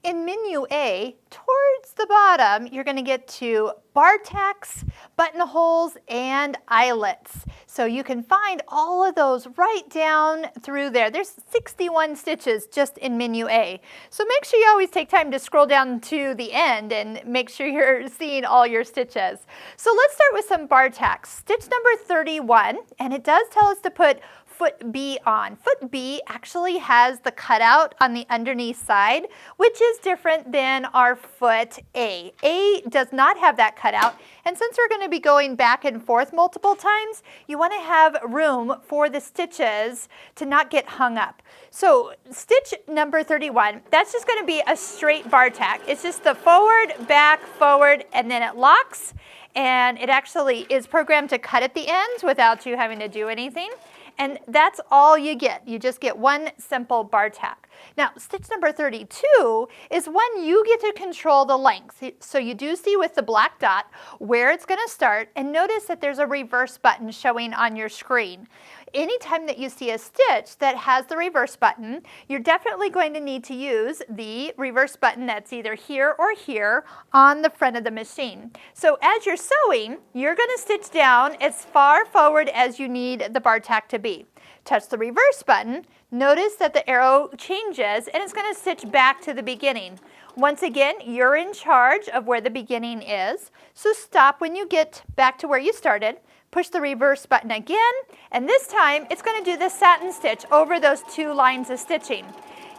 In menu A, towards the bottom, you're going to get to Bartacks, buttonholes, and eyelets. So you can find all of those right down through there. There's 61 stitches just in menu A. So make sure you always take time to scroll down to the end and make sure you're seeing all your stitches. So let's start with some Bartacks. Stitch number 31, and it does tell us to put foot B on. Foot B actually has the cutout on the underneath side, which is different than our foot A. A does not have that cutout, and since we're going to be going back and forth multiple times, you want to have room for the stitches to not get hung up. So stitch number 31, that's just going to be a straight bar tack. It's just the forward, forward, and then it locks, and it actually is programmed to cut at the ends without you having to do anything. And that's all you get. You just get one simple bar tack. Now, stitch number 32 is when you get to control the length. So you do see with the black dot where it's going to start, and notice that there's a reverse button showing on your screen. Anytime that you see a stitch that has the reverse button, you're definitely going to need to use the reverse button that's either here or here on the front of the machine. So as you're sewing, you're going to stitch down as far forward as you need the bar tack to be. Touch the reverse button, notice that the arrow changes and it's going to stitch back to the beginning. Once again, you're in charge of where the beginning is, so stop when you get back to where you started. Push the reverse button again, and this time it's going to do the satin stitch over those two lines of stitching.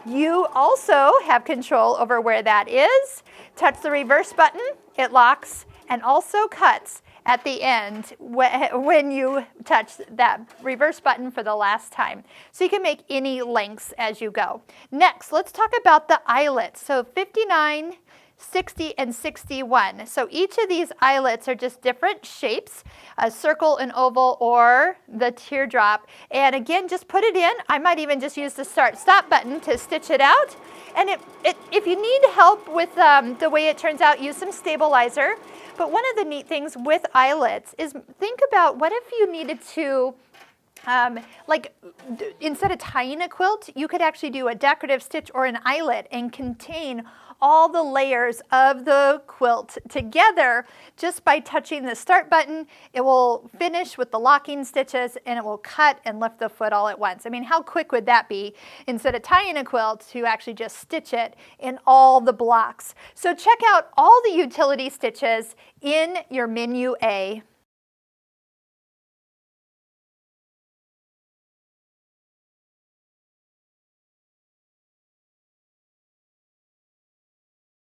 You also have control over where that is. Touch the reverse button, it locks and also cuts at the end when you touch that reverse button for the last time. So you can make any lengths as you go. Next, let's talk about the eyelets. So 59, 60, and 61. So each of these eyelets are just different shapes, a circle, an oval, or the teardrop. And again, just put it in. I might even just use the start-stop button to stitch it out. And if you need help with the way it turns out, use some stabilizer. But one of the neat things with eyelets is think about what if you needed to instead of tying a quilt, you could actually do a decorative stitch or an eyelet and contain all the layers of the quilt together just by touching the start button. It will finish with the locking stitches and it will cut and lift the foot all at once. I mean, how quick would that be instead of tying a quilt to actually just stitch it in all the blocks? So check out all the utility stitches in your menu A.